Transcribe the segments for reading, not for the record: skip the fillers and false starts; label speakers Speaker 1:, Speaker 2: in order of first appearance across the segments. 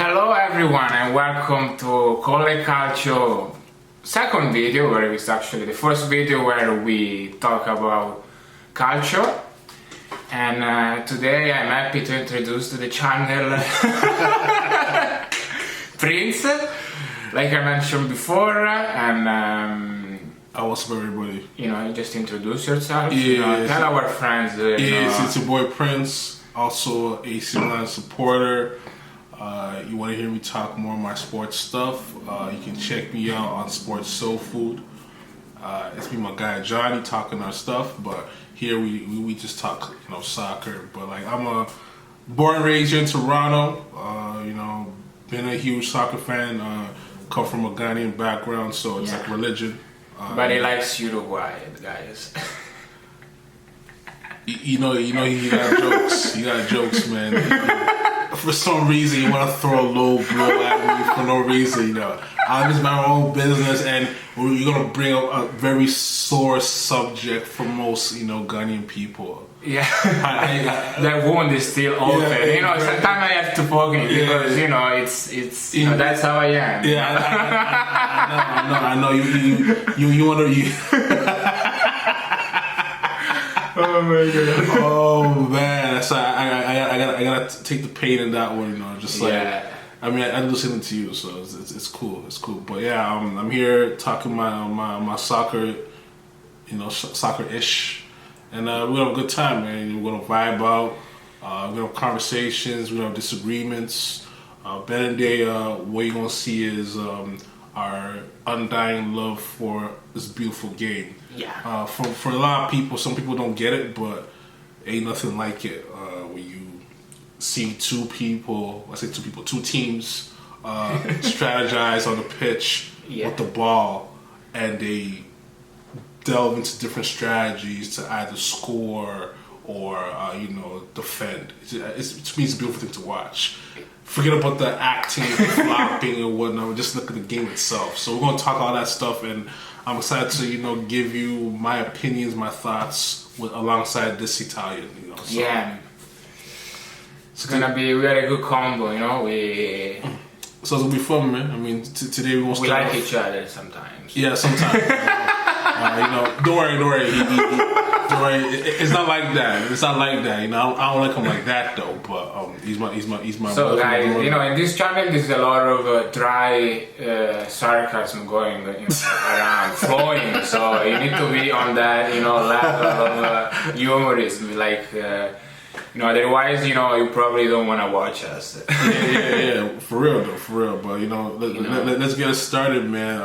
Speaker 1: Hello everyone and welcome to Calcio second video, where it's actually the first video where we talk about Calcio. And today I'm happy to introduce to the channel Prince, like I mentioned before, and
Speaker 2: what's up, everybody?
Speaker 1: Just introduce yourself.
Speaker 2: Yeah,
Speaker 1: tell our friends.
Speaker 2: It's your boy Prince, also AC Milan supporter. You want to hear me talk more of my sports stuff? You can check me out on Sports Soul Food. It's me, my guy Johnny, talking our stuff, but here we just talk, soccer. But like, I'm a born and raised here in Toronto. Been a huge soccer fan. Come from a Ghanaian background, so it's like religion.
Speaker 1: But he likes Uruguay, guys.
Speaker 2: He got jokes. He got jokes, man. For some reason, you want to throw a low blow at me for no reason. I'm just my own business, and you're gonna bring up a very sore subject for most, Ghanaian people.
Speaker 1: Yeah, that wound is still open. Sometimes I have to forgive because it's that's how I am.
Speaker 2: Yeah, I know. You want to.
Speaker 1: Oh my god.
Speaker 2: Oh man, so I gotta take the pain in that one, I'm listening to you, so it's cool. But yeah, I'm here talking my soccer, soccer-ish, and we're gonna have a good time, man. We're gonna vibe out. We're gonna have conversations. We're gonna have disagreements. What you're gonna see is our undying love for this beautiful game.
Speaker 1: Yeah.
Speaker 2: For a lot of people, some people don't get it, but ain't nothing like it when you see two teams strategize on the pitch with the ball, and they delve into different strategies to either score or defend. To me, it's a beautiful thing to watch. Forget about the acting, flopping, and whatnot. Just look at the game itself. So we're gonna talk all that stuff, and I'm excited to give you my opinions, my thoughts alongside this Italian. So.
Speaker 1: Yeah, it's gonna be a very good combo.
Speaker 2: So it's gonna be fun, man. I mean, today we won't.
Speaker 1: We like each other sometimes.
Speaker 2: Yeah, sometimes. Don't worry. Don't worry. It's not like that. It's not like that. I don't like him like that though. But he's my.
Speaker 1: So guys, in this channel, there's a lot of dry sarcasm going around, flowing. So you need to be on that, level of humorism, like. Otherwise, you probably don't want to watch us.
Speaker 2: yeah, for real. But let's get it started, man.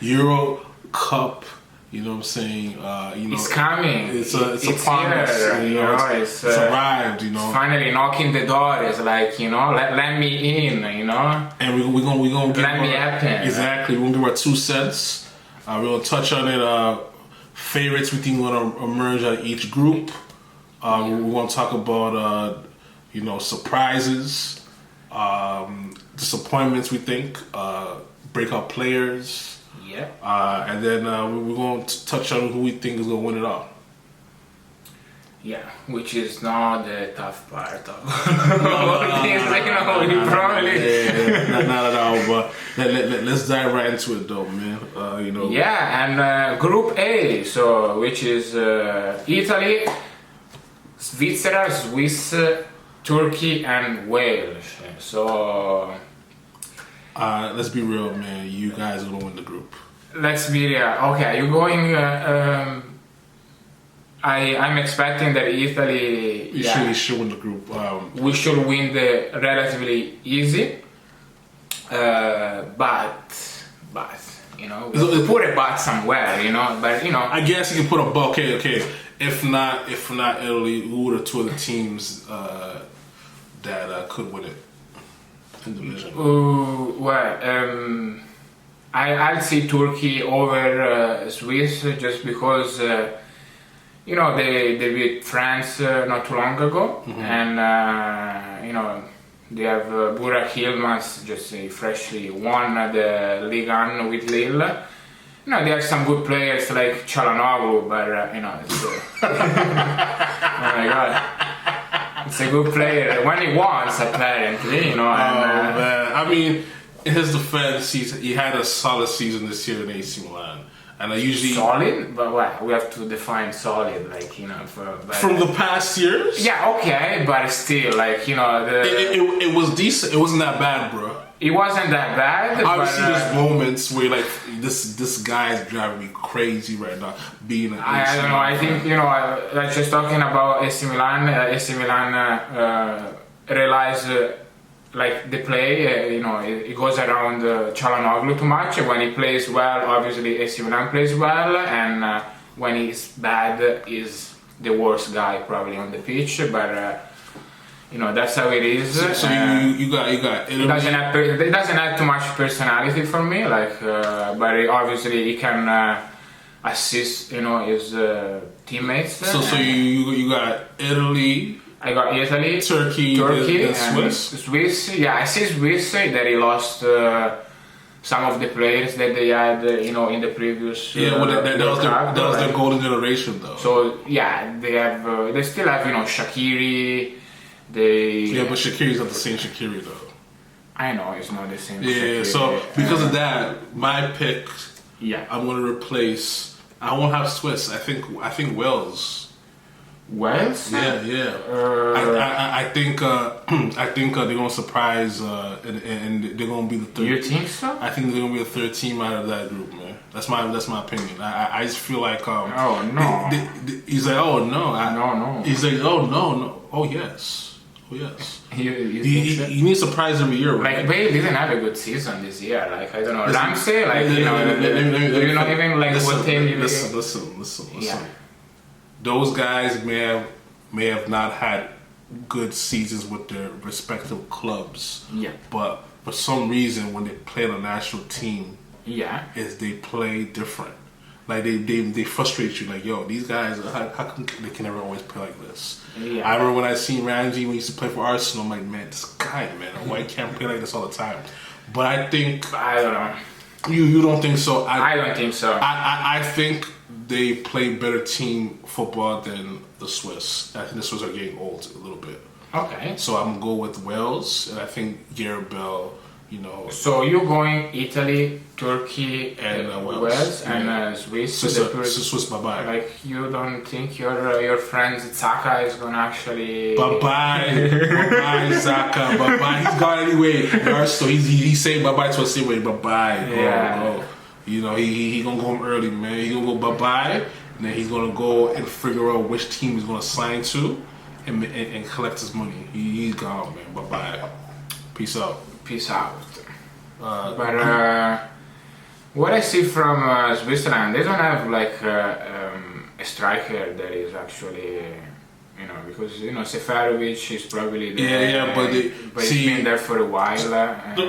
Speaker 2: Eurocup. You know what I'm saying?
Speaker 1: It's coming.
Speaker 2: It's upon us. It's arrived.
Speaker 1: It's finally knocking the door. It's like let me in.
Speaker 2: And we're gonna give
Speaker 1: let me happen.
Speaker 2: Exactly. We're gonna give our 2 cents. We're gonna touch on it. Favorites we think are gonna emerge out of each group. We're gonna talk about surprises, disappointments. We think breakout players.
Speaker 1: Yeah.
Speaker 2: And then we're going to touch on who we think is going to win it all.
Speaker 1: Yeah, which is not the tough part of
Speaker 2: not at all. But let's dive right into it, though, man.
Speaker 1: Yeah, and Group A, so which is Italy, Switzerland, Swiss, Turkey, and Wales. So.
Speaker 2: Let's be real, man. You guys are gonna win the group.
Speaker 1: Let's be real. Okay, you're going. I'm expecting that Italy.
Speaker 2: We should win the group.
Speaker 1: We should win the relatively easy. But we put a but somewhere. But
Speaker 2: I guess you can put a but. Okay. If not Italy, who are the 2 other teams that could win it?
Speaker 1: I'll see Turkey over Swiss just because they beat France not too long ago, and they have Burak Yilmaz just freshly won the Ligue 1 with Lille. They have some good players like Çalhanoğlu, but it's oh my god. He's a good player when he wants, apparently, you know. And,
Speaker 2: man. I mean, in his defense, he had a solid season this year in AC Milan. And I usually
Speaker 1: solid, but what we have to define solid, like, you know,
Speaker 2: from the past years.
Speaker 1: Yeah, okay, but still, like, you know,
Speaker 2: it was decent. It wasn't that bad, bro.
Speaker 1: It wasn't that bad.
Speaker 2: Obviously,
Speaker 1: but,
Speaker 2: there's moments where like this guy is driving me crazy right now. Being an
Speaker 1: I don't know. I think, you know, like just talking about AC Milan. AC Milan realize. Like the play, you know, it goes around Çalhanoğlu too much. When he plays well, obviously AC Milan plays well, and when he's bad, is the worst guy probably on the pitch. But you know, that's how it is.
Speaker 2: So you got Italy.
Speaker 1: It doesn't have too much personality for me. Like, but obviously he can assist, you know, his teammates.
Speaker 2: So you got Italy.
Speaker 1: I got Italy,
Speaker 2: Turkey, and
Speaker 1: Swiss. Yeah, I see Swiss that he lost some of the players that they had, you know, in the previous.
Speaker 2: That was their golden generation, though.
Speaker 1: So yeah, they still have, you know, Shaqiri.
Speaker 2: But Shaqiri's not the same Shaqiri, though.
Speaker 1: I know it's not the same.
Speaker 2: Yeah,
Speaker 1: Shaqiri.
Speaker 2: so because of that, my pick.
Speaker 1: Yeah,
Speaker 2: I'm gonna replace. I won't have Swiss. I think Wales.
Speaker 1: Wales?
Speaker 2: Yeah. I think they're gonna surprise and they're gonna be the third.
Speaker 1: You think so?
Speaker 2: I think they're gonna be the third team out of that group, man. That's my opinion. I just feel like
Speaker 1: oh no.
Speaker 2: He's like, oh no,
Speaker 1: no.
Speaker 2: He's like, oh no, oh yes. Oh yes.
Speaker 1: You
Speaker 2: need surprise every year.
Speaker 1: Like,
Speaker 2: right?
Speaker 1: Bale didn't have a good season this year. Like, I don't know. Ramsey, like, you know, do you not even like what team?
Speaker 2: Listen.
Speaker 1: Yeah.
Speaker 2: Those guys may have not had good seasons with their respective clubs.
Speaker 1: Yeah.
Speaker 2: But for some reason, when they play on a national team,
Speaker 1: is
Speaker 2: they play different. Like they frustrate you. Like, yo, these guys, how come they can never always play like this?
Speaker 1: Yeah.
Speaker 2: I remember when I seen Ramsey when he used to play for Arsenal. I'm like, man, this guy, man, why can't play like this all the time? But I think
Speaker 1: I don't know.
Speaker 2: You don't think so?
Speaker 1: I don't think so.
Speaker 2: I think they play better team football than the Swiss. I think the Swiss are getting old a little bit.
Speaker 1: Okay.
Speaker 2: So I'm gonna go with Wales, and I think Gareth Bale, you know.
Speaker 1: So you're going Italy, Turkey,
Speaker 2: and
Speaker 1: Wales, and Swiss.
Speaker 2: Swiss, bye-bye.
Speaker 1: Like, you don't think your friend Zaka is gonna actually...
Speaker 2: Bye-bye, Zaka, bye-bye. He's gone anyway. So he's saying bye-bye to us anyway. Bye-bye, go. You know, he gonna go home early, man. He gonna go bye-bye, and then he's gonna go and figure out which team he's gonna sign to and collect his money. He's gone, man. Bye-bye. Peace out.
Speaker 1: Peace out. But what I see from Switzerland, they don't have like a striker that is actually, you know, because, you know, Seferovic is probably there.
Speaker 2: But
Speaker 1: he's been there for a while.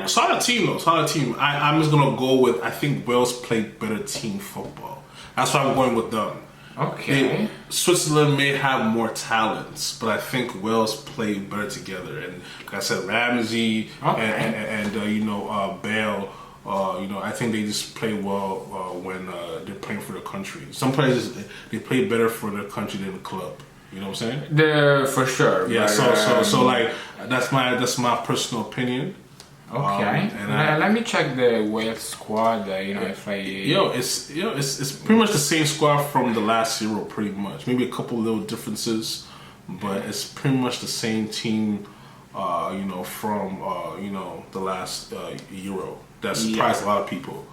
Speaker 2: Solid team. I'm just gonna go with, I think Wales played better team football. That's why I'm going with them.
Speaker 1: Okay.
Speaker 2: Switzerland may have more talents, but I think Wales play better together. And like I said, Ramsey and you know, Bale. You know, I think they just play well when they're playing for the country. Some players they play better for their country than the club. You know what I'm saying?
Speaker 1: For sure.
Speaker 2: Yeah. So like that's my personal opinion.
Speaker 1: Okay. Let me check the Wales squad. You know, if I.
Speaker 2: It's pretty much the same squad from the last Euro, pretty much. Maybe a couple little differences, but it's pretty much the same team. You know, from you know, the last Euro. That surprised a lot of people.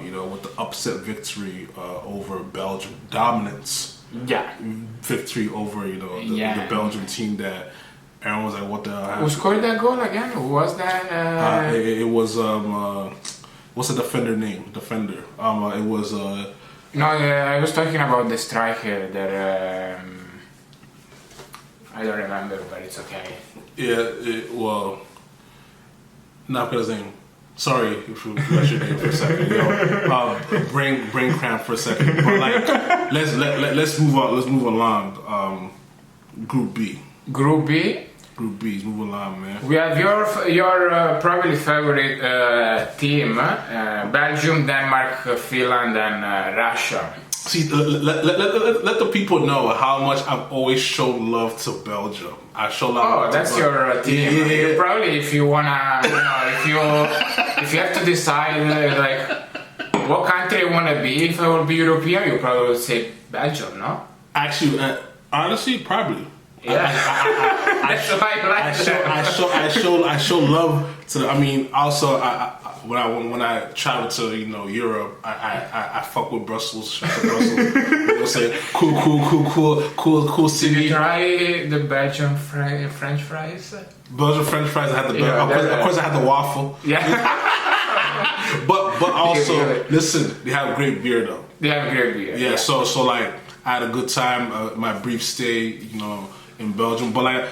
Speaker 2: You know, with the upset victory over Belgium, dominance.
Speaker 1: Yeah.
Speaker 2: Victory over, you know, the Belgian team that everyone was like, what the hell?
Speaker 1: Who scored that goal again? Who was that?
Speaker 2: It was what's the defender name? Defender. It was
Speaker 1: No, I was talking about the striker that I don't remember, but it's okay.
Speaker 2: Yeah, not his name. Sorry if you forgot your name for a second. Brain cramp for a second. But like, let's move on. Let's move along. Group B.
Speaker 1: Group B.
Speaker 2: Group B's moving along, man.
Speaker 1: We have your probably favorite team: Belgium, Denmark, Finland, and Russia.
Speaker 2: See, let the people know how much I've always shown love to Belgium. I show love.
Speaker 1: Oh, that's your team. You probably, if you wanna, if you have to decide like what country you wanna be, if I would be European, you probably would say Belgium, no?
Speaker 2: Actually, honestly, probably.
Speaker 1: Yeah, that's why I like
Speaker 2: I show love to. I mean, also, when I travel to Europe, I fuck with Brussels. Shout out to Brussels. You know what I'm saying? Cool city.
Speaker 1: Did you try the Belgian French fries?
Speaker 2: Belgian French fries. I had the of course I had the waffle.
Speaker 1: Yeah.
Speaker 2: but also listen, they have great beer though.
Speaker 1: They have great beer.
Speaker 2: Yeah. So like I had a good time. My brief stay, in Belgium, but like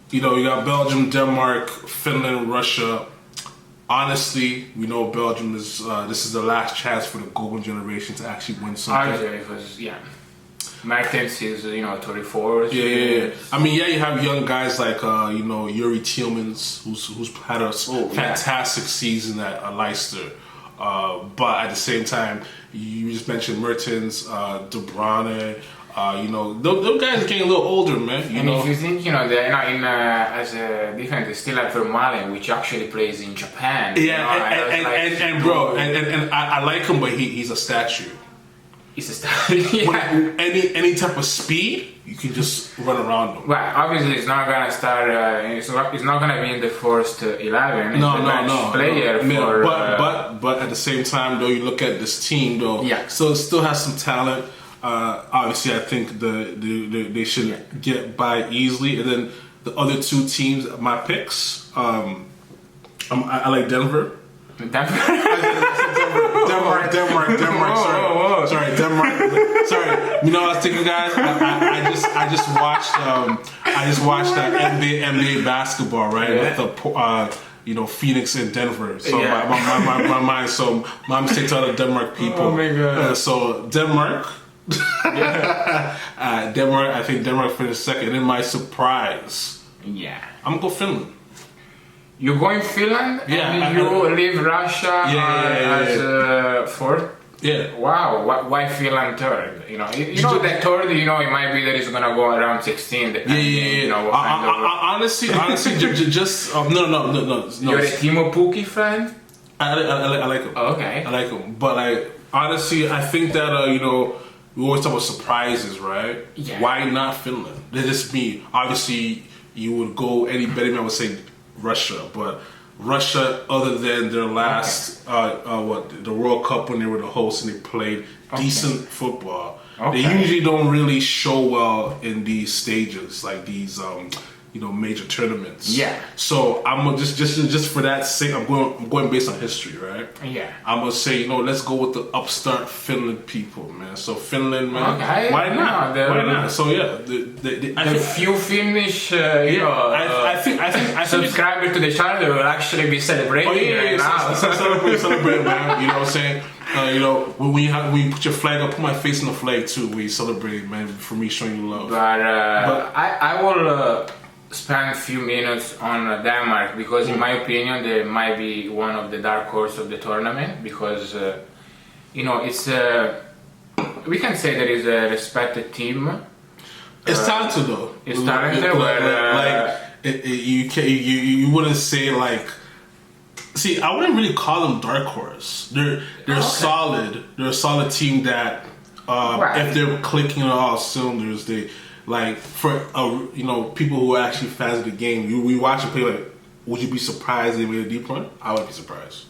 Speaker 2: you got Belgium, Denmark, Finland, Russia. Honestly, we know Belgium is this is the last chance for the golden generation to actually win something.
Speaker 1: Obviously, because Mertens is 34.
Speaker 2: Yeah. I mean, you have young guys like Yuri Tillmans, who's had a fantastic season at Leicester. But at the same time, you just mentioned Mertens, De Bruyne. Those guys are getting a little older, man.
Speaker 1: If you think, they're not in as a defense, they still have Vermaelen, which actually plays in Japan.
Speaker 2: Yeah, and bro, I like him, but he's a statue.
Speaker 1: He's a statue. Yeah.
Speaker 2: Any type of speed, you can just run around him.
Speaker 1: Well, obviously, it's not gonna start. It's not gonna be in the first 11.
Speaker 2: No.
Speaker 1: Player for.
Speaker 2: But at the same time, though, you look at this team, though.
Speaker 1: Yeah.
Speaker 2: So it still has some talent. Obviously, I think they should get by easily, and then the other two teams, my picks. I like Denver. Denmark. Sorry, Denmark. Sorry. You know what I was thinking, guys? I just watched that NBA basketball, right?
Speaker 1: Yeah.
Speaker 2: With the Phoenix and Denver. So my mind. So my mistake to all the Denmark people.
Speaker 1: Oh my god.
Speaker 2: So Denmark. Denmark. I think Denmark finished second. And my surprise.
Speaker 1: Yeah.
Speaker 2: I'm gonna go Finland.
Speaker 1: You're going Finland?
Speaker 2: Yeah.
Speaker 1: And you leave Russia as fourth?
Speaker 2: Yeah.
Speaker 1: Wow. Why Finland third? That third, it might be that it's gonna go around 16. Depending,
Speaker 2: Honestly, just no.
Speaker 1: You're a Timo Pukki fan?
Speaker 2: I like him.
Speaker 1: Oh, okay.
Speaker 2: I like him, but honestly, I think that we always talk about surprises, right?
Speaker 1: Yeah.
Speaker 2: Why not Finland? That's just me. Obviously, you would go any betting man would say Russia, but Russia, other than their last the World Cup when they were the hosts and they played decent football, they usually don't really show well in these stages, like these major tournaments.
Speaker 1: Yeah.
Speaker 2: So I'm gonna just for that sake, I'm going based on history, right?
Speaker 1: Yeah.
Speaker 2: I'm gonna say let's go with the upstart Finland people, man. So Finland, man.
Speaker 1: Okay.
Speaker 2: Why not? Why not? So yeah,
Speaker 1: the few Finnish, I think subscribers to the channel will actually be celebrating now.
Speaker 2: Celebrate, man. You know what I'm saying? When you put your flag up, put my face in the flag too. We celebrate, man, for me showing you love.
Speaker 1: But I will spend a few minutes on Denmark because, in my opinion, they might be one of the dark horse of the tournament because, it's we can say there is a respected team.
Speaker 2: It's talented though.
Speaker 1: It's talented.
Speaker 2: You wouldn't say like. See, I wouldn't really call them dark horse. They're solid. They're a solid team that if they're clicking on all cylinders, they for people who are actually fans of the game. We watch them play. Would you be surprised they made a deep run? I would be surprised.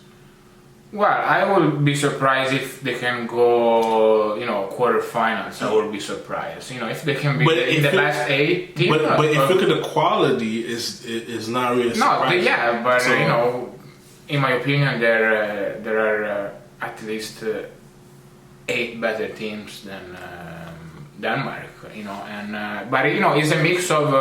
Speaker 1: Well, I would be surprised if they can go, quarterfinals. I would be surprised. If they can be in the last 8 teams.
Speaker 2: But if you look at the quality, is not really surprising.
Speaker 1: In my opinion, there are at least 8 better teams than Denmark. But it's a mix of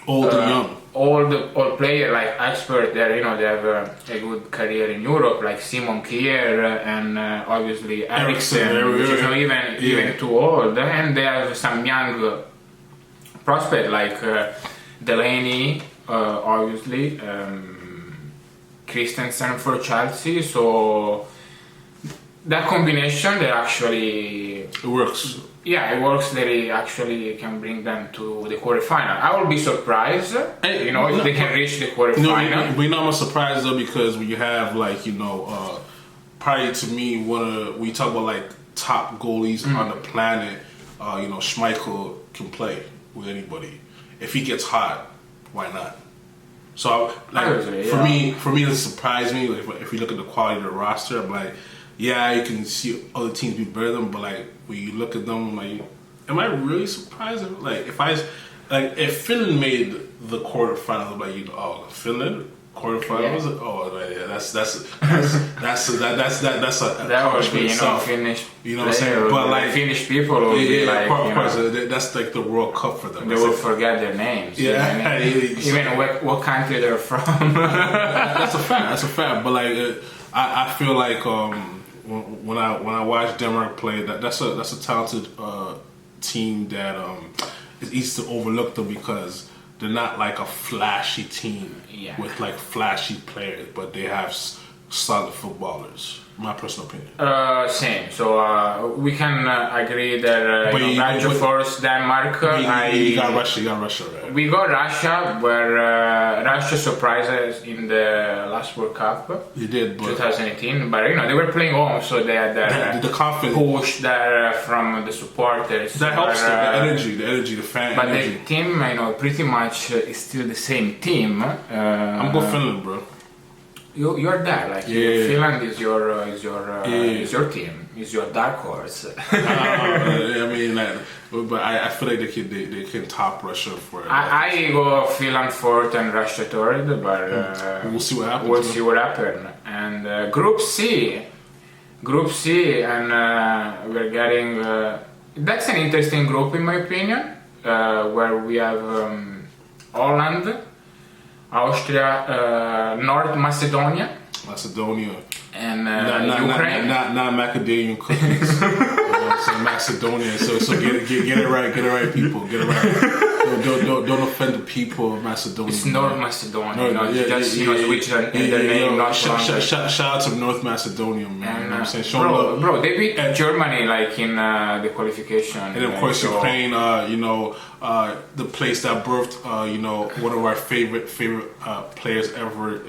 Speaker 2: old and young.
Speaker 1: Old player like expert there. They have a good career in Europe, like Simon Kjær and obviously Eriksen, which is not even too old. And they have some young prospect like Delaney, obviously. Christensen for Chelsea, so that combination, they actually
Speaker 2: It works.
Speaker 1: Yeah, it works. They actually can bring them to the quarterfinal. I will be surprised, if they can reach the quarterfinal.
Speaker 2: We know I'm surprised though, because when you have probably to me when we talk about like top goalies on the planet, Schmeichel can play with anybody. If he gets hot, why not? So for me, it surprised me. Like, if you look at the quality of the roster, I'm like, yeah, you can see other teams be better than them, but like when you look at them, like, am I really surprised? Like if Finland made the quarterfinals, I'm like, Finland quarterfinals,
Speaker 1: that would be Finnish.
Speaker 2: You know what I'm saying? But like
Speaker 1: Finnish people will be like,
Speaker 2: that's like the World Cup for them.
Speaker 1: They will forget their names.
Speaker 2: Yeah,
Speaker 1: even what country they're from.
Speaker 2: That's a fact. But like, I feel like when I watch Denmark play, that's a talented team that is easy to overlook them, because they're not like a flashy team with like flashy players, but they have solid footballers. My personal opinion.
Speaker 1: Same. So we can agree that Belgium first, Denmark.
Speaker 2: You got Russia, right?
Speaker 1: We got Russia, where Russia surprised us in the last World Cup.
Speaker 2: You did, but
Speaker 1: 2018. But they were playing home, so they had
Speaker 2: the confidence
Speaker 1: push there from the supporters.
Speaker 2: That helps them. The energy, the fan.
Speaker 1: But
Speaker 2: energy.
Speaker 1: the team, pretty much is still the same team.
Speaker 2: I'm going Finland, bro.
Speaker 1: You're there, like Finland is your team, is your dark horse.
Speaker 2: I mean, but I feel like they can top Russia for.
Speaker 1: I go Finland fourth and Russia third, but
Speaker 2: we'll see what happens.
Speaker 1: We'll see what happens. And Group C, and we're getting. That's an interesting group in my opinion, where we have Holland, Austria, North Macedonia, and Ukraine.
Speaker 2: Not macadamia cookies. Macedonia. So get it right, people. Get it right. Don't offend the people of Macedonia.
Speaker 1: It's North Macedonia. Switch their name.
Speaker 2: Shout out to North Macedonia, man. You know what I'm saying?
Speaker 1: Bro, they beat Germany like in the qualification.
Speaker 2: And of course, Ukraine. The place that birthed, one of our favorite players ever.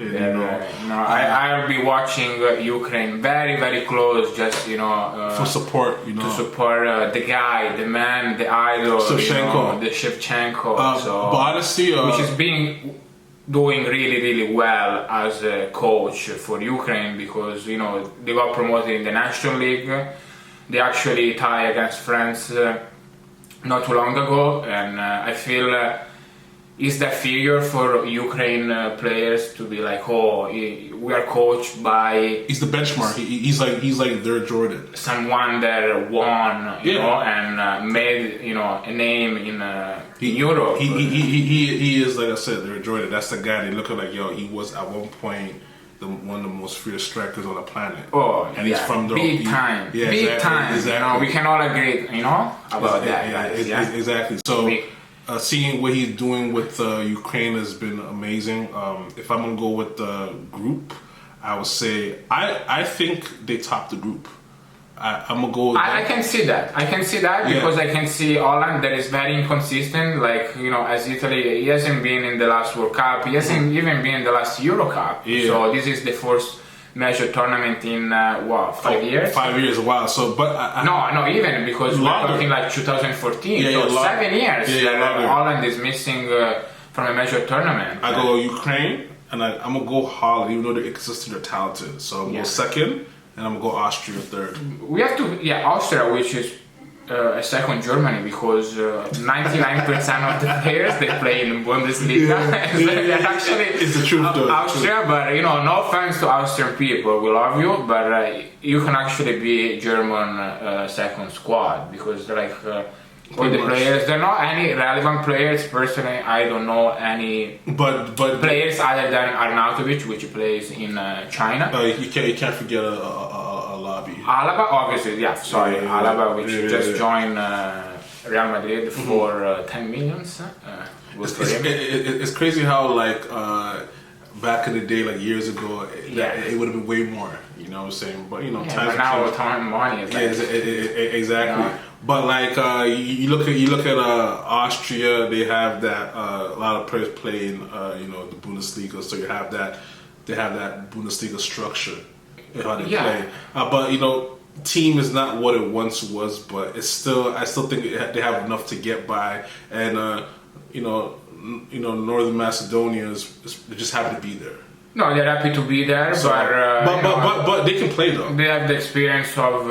Speaker 1: I'll be watching Ukraine very, very close, just
Speaker 2: for support.
Speaker 1: To support the guy, the man, the idol, the Shevchenko.
Speaker 2: But honestly,
Speaker 1: which is doing really, really well as a coach for Ukraine, because they got promoted in the National League. They actually tied against France not too long ago, and I feel is that figure for Ukraine players to be like, we are coached by.
Speaker 2: He's the benchmark. He's like their Jordan.
Speaker 1: Someone that won, and made a name in Europe.
Speaker 2: He is, like I said, their Jordan. That's the guy they look at like, he was at one point one of the most fierce strikers on the planet. And he's from the
Speaker 1: big time.
Speaker 2: Yeah,
Speaker 1: big time.
Speaker 2: Exactly.
Speaker 1: We can all agree, about that.
Speaker 2: Exactly. So. Seeing what he's doing with Ukraine has been amazing. If I'm gonna go with the group, I would say I think they top the group. I'm gonna go with
Speaker 1: I can see that. Because I can see Holland that is very inconsistent. Like as Italy, he hasn't been in the last World Cup. He hasn't even been in the last eurocup. Yeah. So this is the first major tournament in 5 years?
Speaker 2: 5 years, wow. So, but
Speaker 1: no, even because we're talking like 2014. So 7 years. Holland is missing from a major tournament.
Speaker 2: I go Ukraine, and I'm gonna go Holland, even though they're inconsistent, they're talented. So I'm gonna go second, and I'm gonna go Austria third.
Speaker 1: We have to, Austria, which is a second Germany, because 99% of the players they play in Bundesliga. Actually,
Speaker 2: it's the truth, though.
Speaker 1: Austria, but no offense to Austrian people, we love you, but you can actually be German second squad, because all the players, there are not any relevant players. Personally, I don't know any
Speaker 2: but
Speaker 1: players other than Arnautovic, which plays in China.
Speaker 2: You can't forget
Speaker 1: Alaba, obviously, Alaba, which just joined Real Madrid for 10 million.
Speaker 2: It's crazy how back in the day, like years ago, it would have been way more. You know what I'm saying? But times
Speaker 1: but now we're talking money.
Speaker 2: Exactly. You know? But like you look at Austria, they have that a lot of players play in the Bundesliga, so you have that they have that Bundesliga structure in how they play. But team is not what it once was, but it's still I still think they have enough to get by, and Northern Macedonia they're just happy to be there.
Speaker 1: No, they're happy to be there,
Speaker 2: so, but they can play though.
Speaker 1: They have the experience of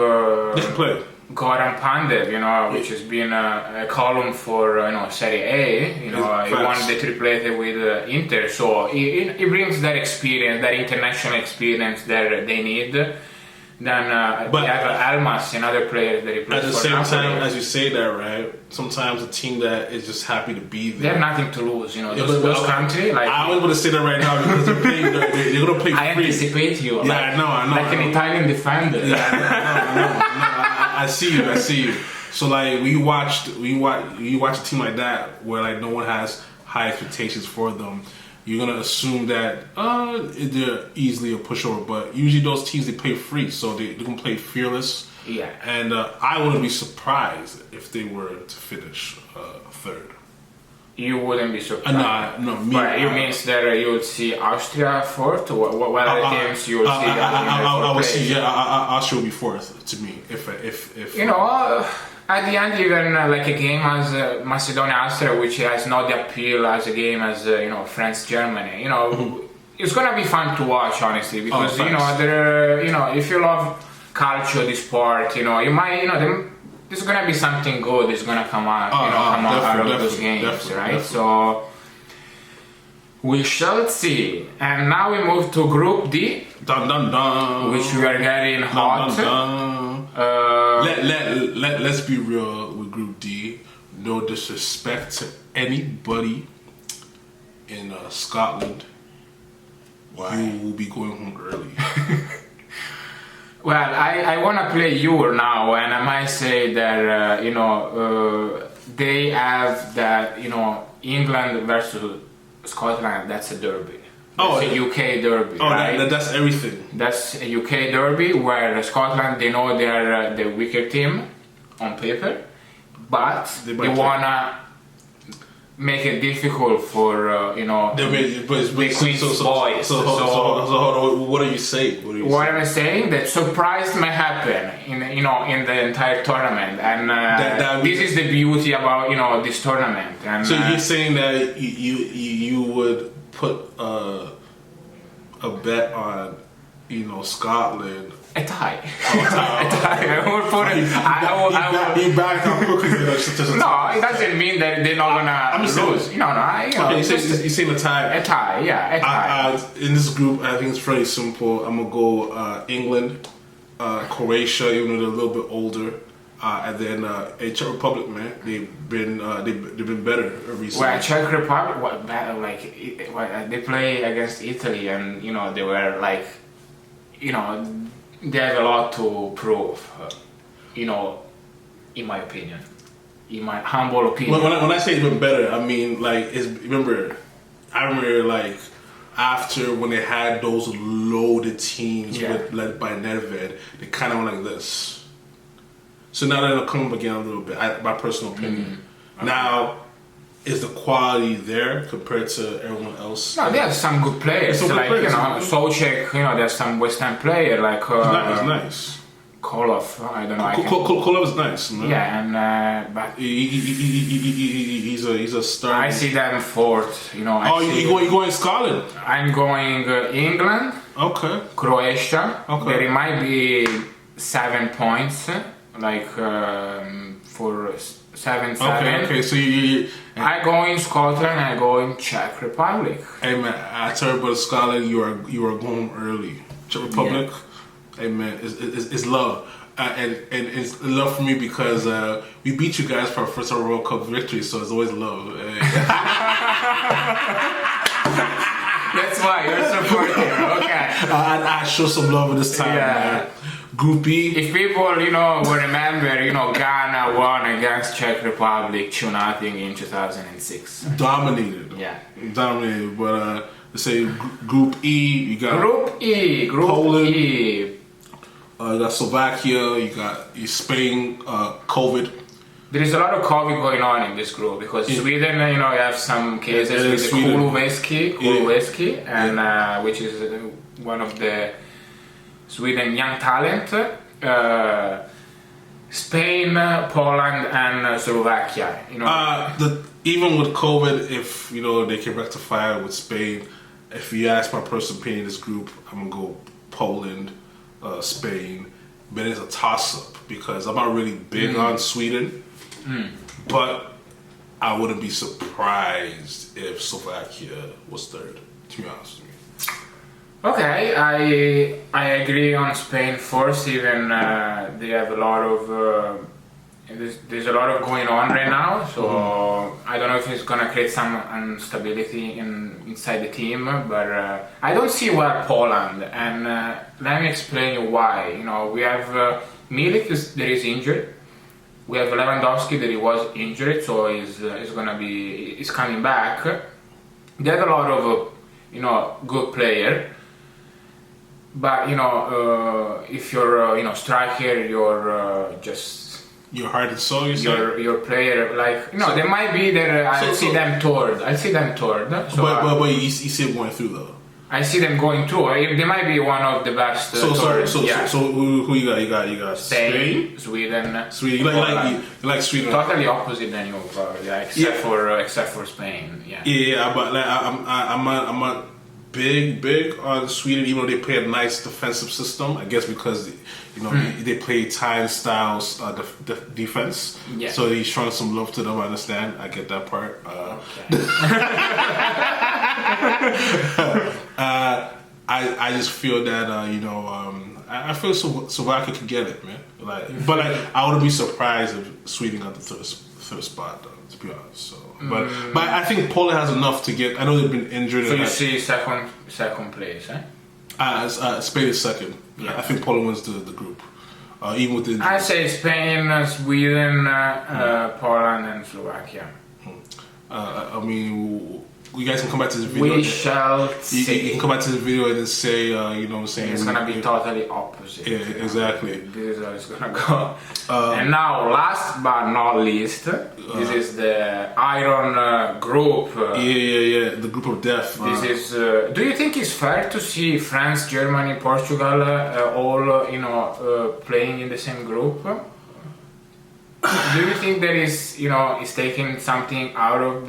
Speaker 2: they can play.
Speaker 1: Goran Pandev, which has been a column for Serie A. He won the triplete with Inter, so he brings that experience, that international experience that they need. Then they have Almas and other players that he plays for. At the same time,
Speaker 2: as you say that, right? Sometimes a team that is just happy to be there.
Speaker 1: They have nothing to lose, those countries. Like,
Speaker 2: I was going to say that right now because they're going to play free.
Speaker 1: I anticipate you.
Speaker 2: Yeah, I know.
Speaker 1: Like an Italian defender.
Speaker 2: Yeah, I see you. So like you watch a team like that where like no one has high expectations for them. You're gonna assume that they're easily a pushover, but usually those teams they play free, so they can play fearless.
Speaker 1: Yeah.
Speaker 2: And I wouldn't be surprised if they were to finish third.
Speaker 1: You wouldn't be surprised.
Speaker 2: No.
Speaker 1: But it means that you would see Austria fourth. What other teams you would see?
Speaker 2: I would see. Austria would be fourth to me if
Speaker 1: At the end, even like a game as Macedonia-Austria, which has not the appeal as a game as France-Germany, it's gonna be fun to watch, honestly, because if you love Calcio, the sport, you might, there's gonna be something good. It's gonna come out, out of those games, right?
Speaker 2: Definitely.
Speaker 1: So we shall see. And now we move to Group D,
Speaker 2: dun, dun, dun.
Speaker 1: which we are getting hot.
Speaker 2: Dun, dun, dun. Let's be real with Group D. No disrespect to anybody in Scotland.
Speaker 1: Why?
Speaker 2: You will be going home early.
Speaker 1: Well, I want to play Euro now, and I might say that they have that England versus Scotland. That's a derby. That's a UK derby. Right?
Speaker 2: That's everything.
Speaker 1: That's a UK derby where Scotland, they know they're the weaker team on paper, but they wanna make it difficult for the Queen's boys.
Speaker 2: So what are you saying?
Speaker 1: What am I saying? That surprise may happen in the entire tournament, and this is the beauty about this tournament. And
Speaker 2: so you're saying that you would put a bet on Scotland.
Speaker 1: A tie. A tie. I will put it.
Speaker 2: You back on quickly.
Speaker 1: No, it doesn't mean that they're not gonna lose.
Speaker 2: Okay, you're saying a tie.
Speaker 1: A tie, yeah, a tie.
Speaker 2: In this group, I think it's pretty simple. I'm gonna go England, Croatia, even though they're a little bit older, and then Czech Republic. Man, they've been better recently.
Speaker 1: Well, Czech Republic, they play against Italy, and they were like, they have a lot to prove, in my opinion, in my humble opinion.
Speaker 2: When I say even better, I mean like I remember like after when they had those loaded teams led by Nedved, they kind of went like this. So now they're gonna come up again a little bit. My personal opinion. Okay. Now, is the quality there compared to everyone else?
Speaker 1: No, they have some good players. Souček, there's some West Ham player like.
Speaker 2: It's nice.
Speaker 1: Kolov, I don't know.
Speaker 2: Kolov is nice. Man.
Speaker 1: Yeah, and but
Speaker 2: he's a star.
Speaker 1: I see them fourth.
Speaker 2: You going Scotland?
Speaker 1: I'm going England.
Speaker 2: Okay.
Speaker 1: Croatia.
Speaker 2: Okay.
Speaker 1: There might be 7 points, for 7-7.
Speaker 2: Okay. So
Speaker 1: I go in Scotland. I go in Czech Republic.
Speaker 2: Hey man, I tell you about Scotland. You are going early. Czech Republic. Yeah. Hey man, it's love, and it's love for me because we beat you guys for our first ever World Cup victory, so it's always love.
Speaker 1: That's why you're supporting. Okay.
Speaker 2: I show some love at this time. Man. Group E.
Speaker 1: If people, will remember, Ghana won against Czech Republic 2-0 in 2006.
Speaker 2: Dominated.
Speaker 1: Yeah.
Speaker 2: Dominated, but let's say Group E. You got
Speaker 1: Group
Speaker 2: Poland.
Speaker 1: E.
Speaker 2: You got Slovakia. You got Spain. COVID.
Speaker 1: There is a lot of COVID going on in this group because Sweden, you have some cases with the Kulusevski, and which is one of the Sweden young talent. Spain, Poland, and Slovakia.
Speaker 2: Even with COVID, if they can rectify it with Spain, if you ask my personal opinion in this group, I'm gonna go Poland, Spain, but it's a toss-up because I'm not really big on Sweden. But I wouldn't be surprised if Slovakia was third, to be honest with you.
Speaker 1: Okay, I agree on Spain first. Even they have a lot of there's a lot of going on right now. So I don't know if it's gonna create some instability inside the team. But I don't see why Poland. And let me explain you why. We have Milik that is injured. We have Lewandowski that he was injured, so he's coming back. They have a lot of good player, but if you're striker, you're just
Speaker 2: your heart and soul.
Speaker 1: Your player they might be there. I see them third. So,
Speaker 2: but you see them going through though.
Speaker 1: I see them going through. They might be one of the best.
Speaker 2: So who you got? You got
Speaker 1: Spain, Sweden.
Speaker 2: You like Sweden?
Speaker 1: Totally opposite than you, probably. Except for Spain.
Speaker 2: Yeah. But I'm not big on Sweden, even though they play a nice defensive system. I guess because they play time styles defense.
Speaker 1: Yeah.
Speaker 2: So he's showing some love to them. I understand. I get that part. I just feel that I feel Slovakia could get it, man. But I wouldn't be surprised if Sweden got the third spot, though, to be honest. So, but I think Poland has enough to get. I know they've been injured.
Speaker 1: So you see second place, eh?
Speaker 2: Spain is second. Yeah. I think Poland wins the group. Even with the
Speaker 1: I say Spain, Sweden, Poland, and Slovakia.
Speaker 2: I mean, you guys can come back to this video.
Speaker 1: We shall see.
Speaker 2: You can come back to this video and then say, what I'm saying.
Speaker 1: It's gonna be totally opposite.
Speaker 2: Yeah, exactly.
Speaker 1: This is how it's gonna go. And now, last but not least, this is the Iron Group.
Speaker 2: Yeah. The group of death.
Speaker 1: This is. Do you think it's fair to see France, Germany, Portugal all playing in the same group? Do you think that is taking something out of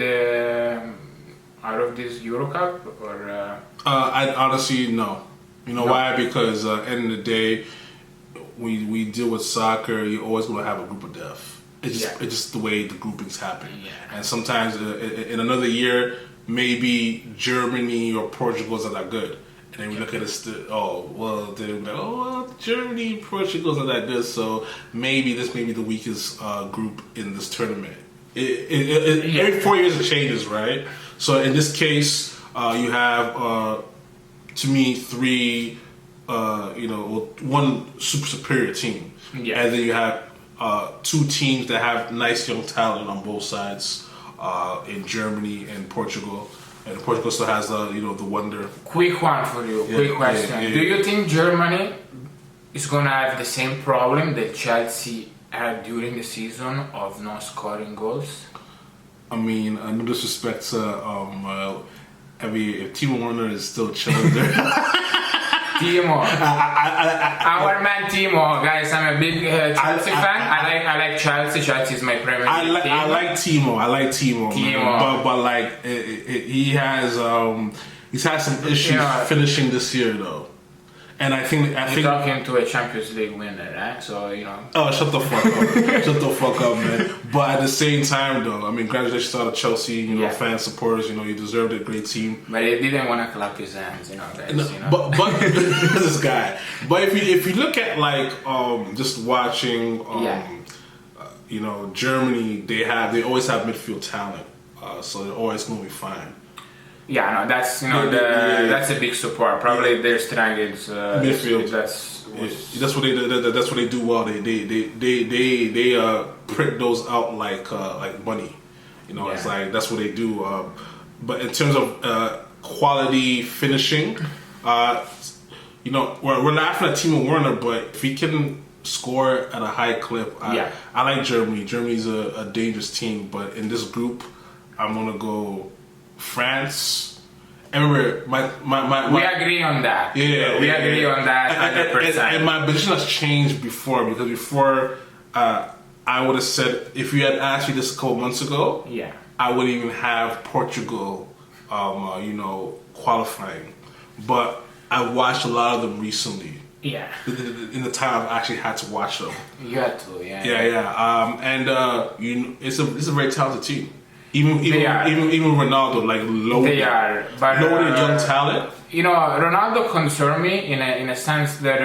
Speaker 1: this eurocup or?
Speaker 2: I honestly no. No. Why? Because end of the day, we deal with soccer. You're always going to have a group of death. It's just the way the groupings happen.
Speaker 1: Yeah.
Speaker 2: And sometimes in another year, maybe Germany or Portugal's are not good. And then we look at it, Germany, Portugal's not that good, so maybe this may be the weakest group in this tournament. Every 4 years it changes, right? So in this case, you have, to me, three, one super superior team. Yeah. And then you have two teams that have nice young talent on both sides, in Germany and Portugal. And Portugal still has the wonder.
Speaker 1: Quick one for you. Quick question. Do you think Germany is gonna have the same problem that Chelsea had during the season of not scoring goals?
Speaker 2: I mean, no disrespect to if Timo Werner is still chilling there.
Speaker 1: Timo, our man Timo, guys. I'm a big Chelsea fan. I like Chelsea. Chelsea is my Premier League team.
Speaker 2: I like Timo. But like he's had some issues finishing this year though, and I think
Speaker 1: you're talking to a Champions League winner, right? So
Speaker 2: Oh, shut the fuck up! Shut the fuck up, man. But at the same time, though, I mean, congratulations to all the Chelsea, fans, supporters. You deserved a great team.
Speaker 1: But he didn't want to clap his hands, guys.
Speaker 2: But this guy. But if you look at just watching, Germany, they always have midfield talent, so they're always gonna be fine.
Speaker 1: Yeah, no, that's that's a big support. Probably their strength is
Speaker 2: midfield. That's what they do. That's what they do well. They print those out like money. It's like that's what they do. But in terms of quality finishing. We're laughing at Timo Werner, but if he can score at a high clip, I like Germany. Germany's a dangerous team, but in this group, I'm gonna go France. And remember,
Speaker 1: we agree on that.
Speaker 2: Yeah,
Speaker 1: we agree on that 100%.
Speaker 2: And my position has changed before, because before I would have said, if you had asked me this a couple months ago, I wouldn't even have Portugal, qualifying. But I've watched a lot of them recently.
Speaker 1: Yeah.
Speaker 2: In the time I've actually had to watch them.
Speaker 1: You had to, yeah.
Speaker 2: It's a very talented team. Even Ronaldo, loaded young talent.
Speaker 1: Ronaldo concerned me in a sense that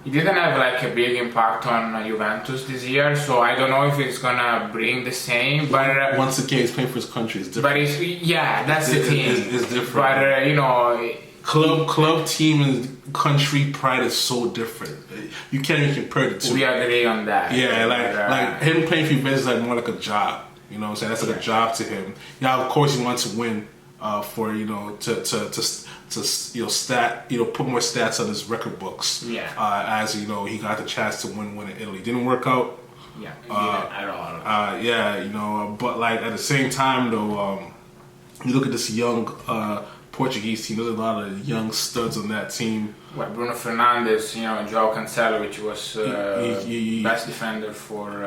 Speaker 1: he didn't have a big impact on Juventus this year, so I don't know if it's gonna bring the same. But
Speaker 2: once again, he's playing for his country. It's different.
Speaker 1: But that's the thing.
Speaker 2: It's different.
Speaker 1: But
Speaker 2: club, team, and country pride is so different. You can't even compare the two.
Speaker 1: We agree on that.
Speaker 2: Yeah, like him playing for Juventus is more like a job. You know what I'm saying? That's like a job to him. Yeah, of course he wants to win to put more stats on his record books.
Speaker 1: Yeah.
Speaker 2: As he got the chance to win in Italy. Didn't work out.
Speaker 1: Yeah. At all.
Speaker 2: But at the same time though, you look at this young Portuguese team. There's a lot of young studs on that team.
Speaker 1: Well, Bruno Fernandes, João Cancelo, which was best defender for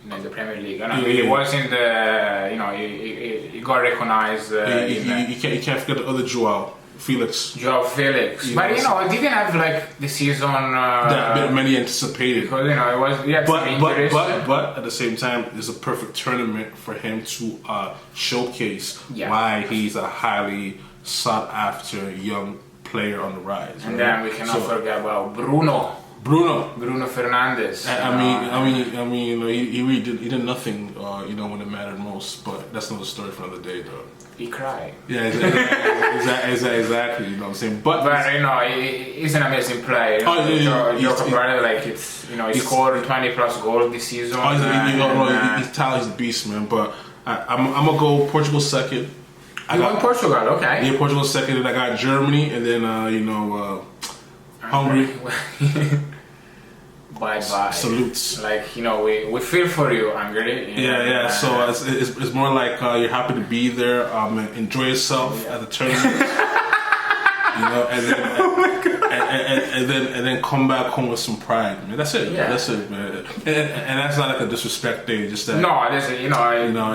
Speaker 1: in the Premier League. He was in the, he got recognized.
Speaker 2: You can't forget the other João Felix.
Speaker 1: But he didn't have the season
Speaker 2: that many anticipated.
Speaker 1: Because it was
Speaker 2: but at the same time, it's a perfect tournament for him to showcase why he's a highly sought after young player on the rise.
Speaker 1: And then we cannot forget about Bruno Fernandes.
Speaker 2: He really did nothing, when it mattered most. But that's another story for another day, though.
Speaker 1: He cried.
Speaker 2: Yeah, exactly. You know what I'm saying? But
Speaker 1: he's an amazing player. He scored 20+ goals this season.
Speaker 2: He's talented, he's a beast, man. But I'm gonna go Portugal second.
Speaker 1: You went Portugal, okay?
Speaker 2: Yeah, Portugal second, and I got Germany, and then Hungary.
Speaker 1: Bye.
Speaker 2: Salutes.
Speaker 1: We feel for you, Hungary.
Speaker 2: Yeah. So it's more like you're happy to be there, enjoy yourself at the tournament. And then come back home with some pride, man. That's it.
Speaker 1: Yeah.
Speaker 2: That's it, man. And that's not a disrespect thing. Just that.
Speaker 1: No,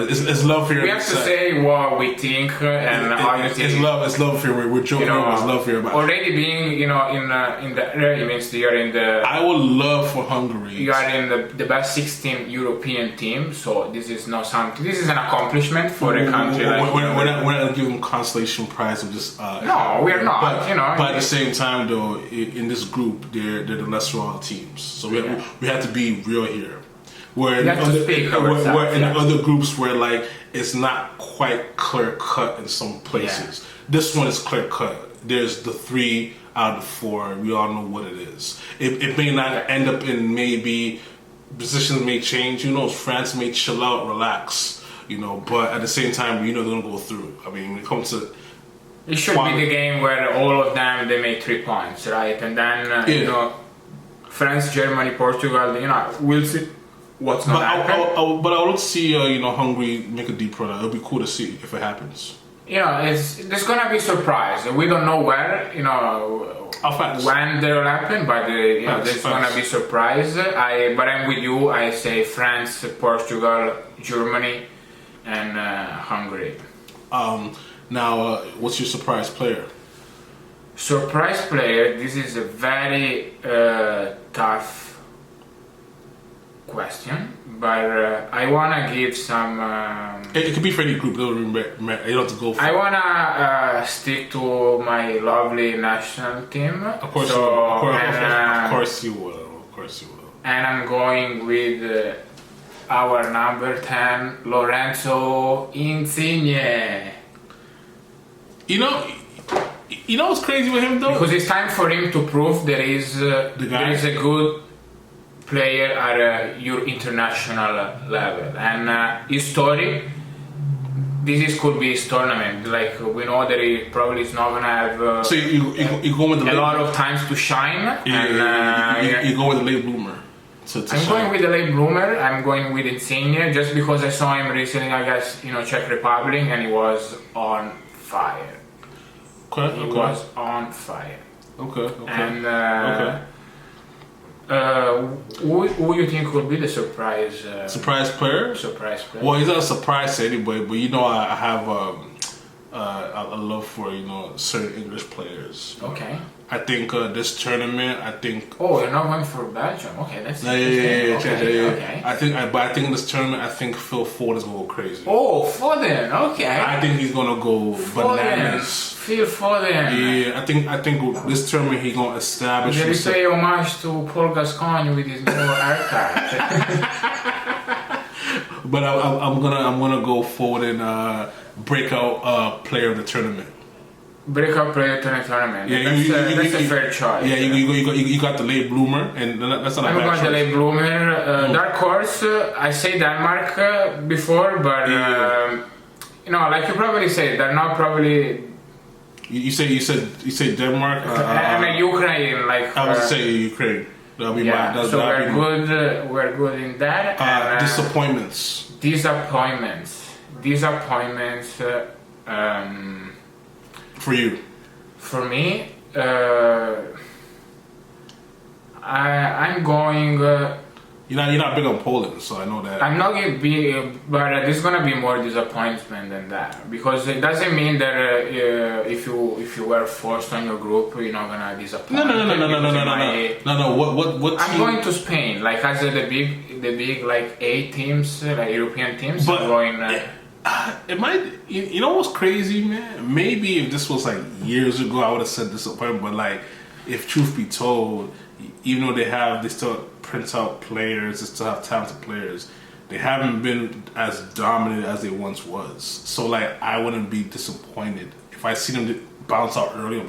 Speaker 2: it's love for your.
Speaker 1: We have to say what we think, and obviously
Speaker 2: it's love. It's love for your. We're joking. It's love for your.
Speaker 1: Already being, in the it means you're in the.
Speaker 2: I would love for Hungary.
Speaker 1: You are in the best 16 European team, so this is not something. This is an accomplishment for a country.
Speaker 2: We're not giving consolation prize. We're just.
Speaker 1: No, we are not.
Speaker 2: But at the same time, though, in this group, they're the lesser of all teams. So we have to be real here. Where in other groups where it's not quite clear cut in some places. Yeah. This one is clear cut. There's the 3 out of 4. We all know what it is. It may not end up in maybe positions may change. France may chill out, relax. But at the same time, they're gonna go through. I mean, when it comes to
Speaker 1: it should be the game where all of them they make 3 points, right? And then France, Germany, Portugal. We'll see what's gonna happen.
Speaker 2: But I would see Hungary make a deep run. It'll be cool to see if it happens.
Speaker 1: There's gonna be surprise. We don't know where. When they'll happen, but there's gonna be surprise. But I'm with you. I say France, Portugal, Germany, and Hungary.
Speaker 2: Now, what's your surprise player?
Speaker 1: Surprise player, this is a very tough question, but I wanna give some.
Speaker 2: It could be for any group. You don't have to go for.
Speaker 1: I wanna stick to my lovely national team.
Speaker 2: Of course you will. And
Speaker 1: I'm going with our number 10, Lorenzo Insigne.
Speaker 2: You know what's crazy with him though?
Speaker 1: Because it's time for him to prove there is a good player at your international level, and his story could be his tournament. Like we know that he probably is not gonna have.
Speaker 2: So you go with the
Speaker 1: a lot of times to shine.
Speaker 2: You go with the late bloomer.
Speaker 1: I'm going with the late bloomer. I'm going with Insigne just because I saw him recently, I guess, Czech Republic, and he was on fire.
Speaker 2: Okay.
Speaker 1: He was on fire.
Speaker 2: Okay.
Speaker 1: And
Speaker 2: okay.
Speaker 1: Who you think would be the surprise?
Speaker 2: Surprise player?
Speaker 1: Surprise player.
Speaker 2: Well, he's not a surprise to anybody, but I have a love for certain English players.
Speaker 1: Okay.
Speaker 2: I think this tournament.
Speaker 1: Oh, you're not going for Belgium? Okay, that's
Speaker 2: yeah.
Speaker 1: Okay.
Speaker 2: I think in this tournament, I think Phil Ford is gonna go crazy.
Speaker 1: Oh, Foden. Okay.
Speaker 2: I think he's gonna go bananas.
Speaker 1: Phil Foden.
Speaker 2: Yeah, I think this tournament he's gonna establish.
Speaker 1: Did he pay homage to Paul Gascoigne with his new haircut?
Speaker 2: But I'm gonna go forward and breakout player of the tournament.
Speaker 1: Breakout player tournament.
Speaker 2: Yeah,
Speaker 1: that's a fair choice.
Speaker 2: Yeah, you got the late bloomer, and that's not a bad choice.
Speaker 1: I'm going the late bloomer. Dark horse. I say Denmark before, but like you probably say, they're not probably.
Speaker 2: You say Denmark.
Speaker 1: And Ukraine, like.
Speaker 2: I would say Ukraine. That'll be my.
Speaker 1: So we're good in that.
Speaker 2: Disappointments. For you.
Speaker 1: For me, I'm going.
Speaker 2: You're not big on Poland, so I know that.
Speaker 1: I'm not gonna be, but there's gonna be more disappointment than that, because it doesn't mean that if you were forced on your group, you're not gonna disappoint.
Speaker 2: No. What?
Speaker 1: I'm going to Spain, like as the big like 8 teams, like European teams.
Speaker 2: But
Speaker 1: I'm going.
Speaker 2: It might. You know what's crazy, man? Maybe if this was like years ago, I would have said disappointment. But like, if truth be told, even though they still print out players, they still have talented players. They haven't been as dominant as they once was. So like, I wouldn't be disappointed if I see them bounce out early.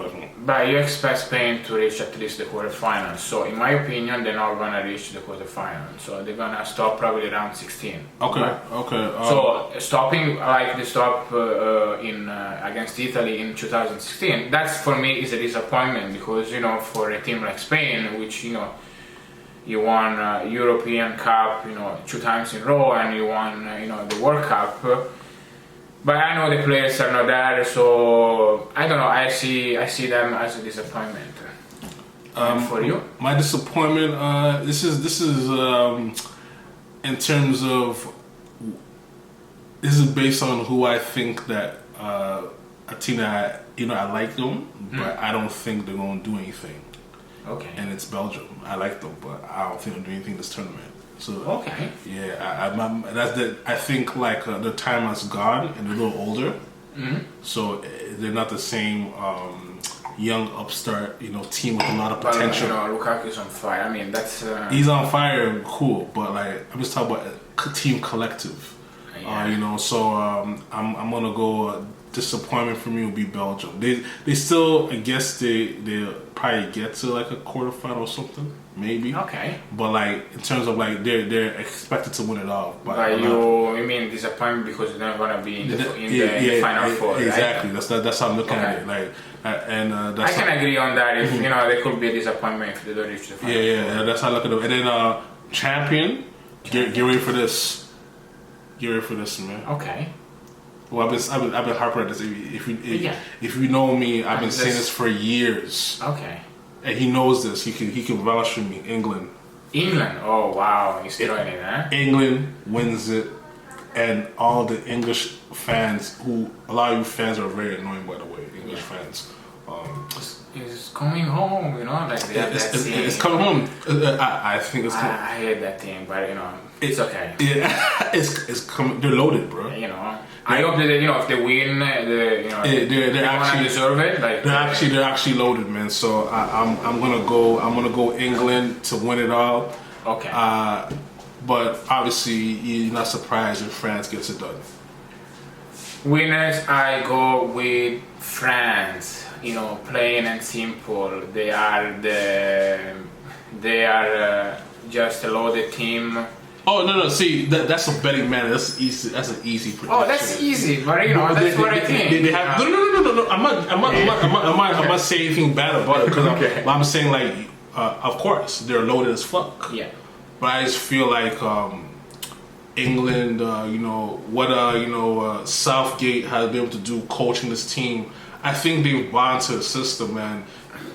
Speaker 1: But you expect Spain to reach at least the quarterfinals. So in my opinion, they're not gonna reach the quarterfinals. So they're gonna stop probably around 16.
Speaker 2: Okay.
Speaker 1: Right?
Speaker 2: Okay.
Speaker 1: So stopping like the stop in against Italy in 2016, that's for me is a disappointment, because for a team like Spain, which you won European Cup 2 times in a row, and you won the World Cup. But I know the players are not there, so I don't know. I see them as a disappointment. For you,
Speaker 2: my disappointment. This is in terms of. This is based on who I think that a team that I like them, but I don't think they're going to do anything.
Speaker 1: Okay.
Speaker 2: And it's Belgium. I like them, but I don't think they're doing anything this tournament. So
Speaker 1: okay.
Speaker 2: Yeah, I think like their time has gone, and they're a little older. Mm-hmm. So they're not the same young upstart, team with a lot of potential.
Speaker 1: Lukaku's on fire. I mean, that's
Speaker 2: he's on fire, cool. But like, I'm just talking about a team collective.
Speaker 1: Yeah.
Speaker 2: So I'm gonna go. Disappointment for me will be Belgium. They still, I guess they'll probably get to like a quarterfinal or something, maybe.
Speaker 1: Okay.
Speaker 2: But like in terms of like they're expected to win it all.
Speaker 1: But you mean disappointment because they're not gonna be in the final four,
Speaker 2: exactly.
Speaker 1: Right?
Speaker 2: That's how I'm looking at it. Like
Speaker 1: I can agree on that. If there could be a disappointment if they don't reach the final.
Speaker 2: Yeah. That's how I look at it. And then champion, get ready for this. Get ready for this, man.
Speaker 1: Okay.
Speaker 2: Well, I've been harping at this. If you know me, I've been saying this for years.
Speaker 1: Okay.
Speaker 2: And he knows this. He can vouch for me. England.
Speaker 1: Oh wow, he's throwing it, huh?
Speaker 2: England wins it, and all the English fans, who a lot of you fans are very annoying, by the way. English fans.
Speaker 1: It's coming home, like they have that thing.
Speaker 2: It's coming home. I think it's.
Speaker 1: I hate that thing, but it's okay.
Speaker 2: Yeah, it's coming. They're loaded, bro.
Speaker 1: I hope that if they win, they're actually deserve it. Like
Speaker 2: they're actually loaded, man. So I'm gonna go England to win it all.
Speaker 1: Okay.
Speaker 2: But obviously you're not surprised if France gets it done.
Speaker 1: Winners, I go with France. Plain and simple. They are just a loaded team.
Speaker 2: Oh no! See, that's a betting man. That's easy. That's an easy prediction.
Speaker 1: Oh, that's easy, but you know that's what I think.
Speaker 2: They have, no. I'm not saying anything bad about it because I'm saying like, of course they're loaded as fuck.
Speaker 1: Yeah.
Speaker 2: But I just feel like England, Southgate has been able to do coaching this team. I think they've bond to the system, man.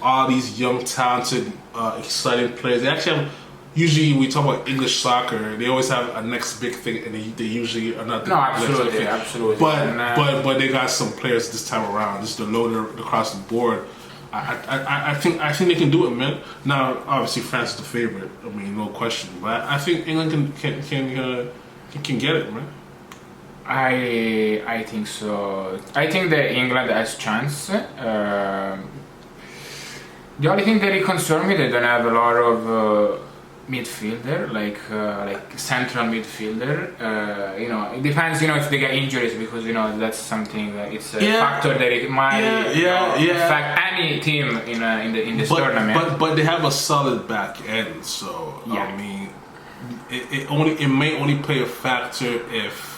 Speaker 2: All these young, talented, exciting players. They actually have. Usually, we talk about English soccer. They always have a next big thing, and they usually are not.
Speaker 1: No, absolutely.
Speaker 2: But they got some players this time around. Just the loader across the board. I think they can do it, man. Now, obviously, France is the favorite. I mean, no question. But I think England can get it, man.
Speaker 1: I think so. I think that England has chance. The only thing that it concerns me, they don't have a lot of midfielder, like central midfielder. It depends. If they get injuries, because that's something. It's a factor that it might affect any team in this tournament.
Speaker 2: But they have a solid back end, so I mean, it may only play a factor if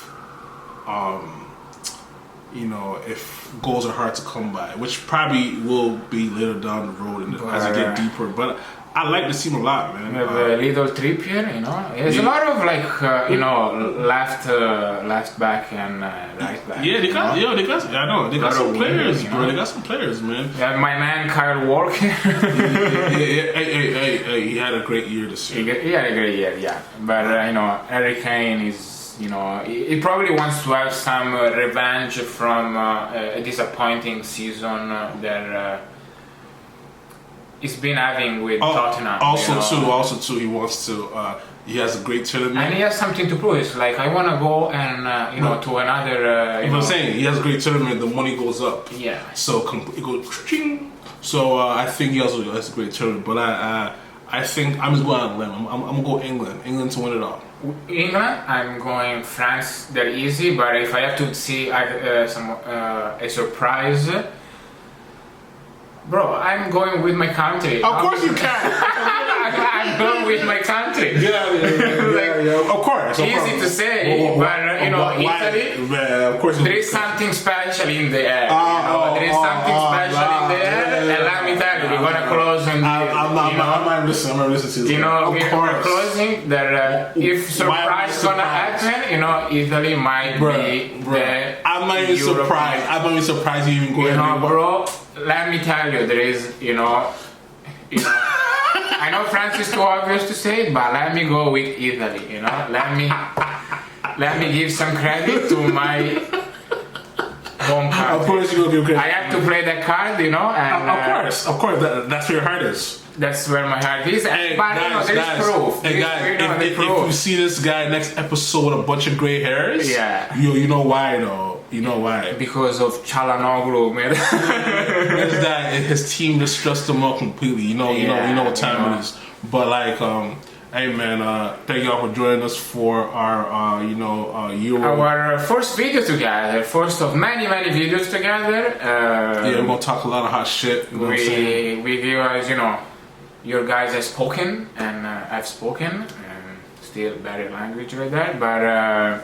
Speaker 2: if goals are hard to come by, which probably will be later down the road as they get deeper. But I like this team a lot, man.
Speaker 1: We have a little Trippier, There's a lot of left back and right back.
Speaker 2: Yeah, they got some players, bro. They got some players, man.
Speaker 1: Yeah, my man Kyle Walker.
Speaker 2: Hey, he had a great year this year.
Speaker 1: He had a great year, yeah. But Harry Kane is. He probably wants to have some revenge from a disappointing season that he's been having with Tottenham.
Speaker 2: Also, he wants to. He has a great tournament,
Speaker 1: and he has something to prove. It's like, I want to go and to another.
Speaker 2: I'm saying he has a great tournament. The money goes up.
Speaker 1: Yeah.
Speaker 2: So it goes. So I think he also has a great tournament. But I think I'm just going on a limb. I'm gonna go England to win it all.
Speaker 1: England, I'm going France. They're easy, but if I have to see a surprise, bro, I'm going with my country.
Speaker 2: Of course you can.
Speaker 1: I'm going with my country.
Speaker 2: Yeah. Of course.
Speaker 1: Easy to say, but Italy.
Speaker 2: Of course.
Speaker 1: There is something special in the air. There is something special in the air, and let me tell you, we're gonna close on
Speaker 2: I'm not listening to you.
Speaker 1: We're closing. That if surprise gonna happen, Italy might be the.
Speaker 2: I'm not even surprised. I'm not even surprised you even going.
Speaker 1: Bro. Let me tell you, there is, I know France is too obvious to say, but let me go with Italy. Let me give some credit to my home country.
Speaker 2: Of course, you will give credit.
Speaker 1: I have to play that card, and
Speaker 2: of course, that's where your heart is.
Speaker 1: That's where my heart is. But
Speaker 2: guys,
Speaker 1: there is proof.
Speaker 2: Hey guys, if you see this guy next episode with a bunch of gray hairs, you know why though. You know why?
Speaker 1: Because of Çalhanoğlu, man.
Speaker 2: His team just stressed him out completely. You know what time it is. But hey man, thank y'all for joining us for our Euro.
Speaker 1: Our first video together, first of many videos together.
Speaker 2: We're gonna talk a lot of hot shit. You know what I'm saying?
Speaker 1: We give us, your guys have spoken and I've spoken, still better language like that, but.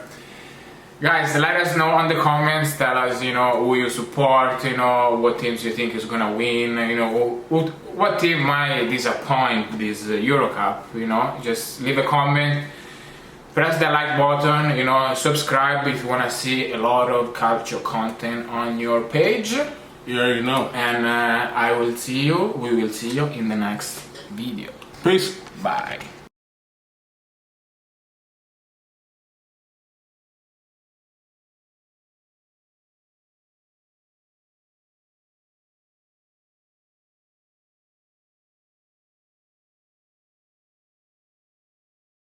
Speaker 1: Guys, let us know on the comments. Tell us, who you support. What teams you think is gonna win. What team might disappoint this Eurocup. Just leave a comment. Press the like button. Subscribe if you wanna see a lot of Calcio content on your page.
Speaker 2: You already know.
Speaker 1: And we will see you in the next video.
Speaker 2: Peace.
Speaker 1: Bye.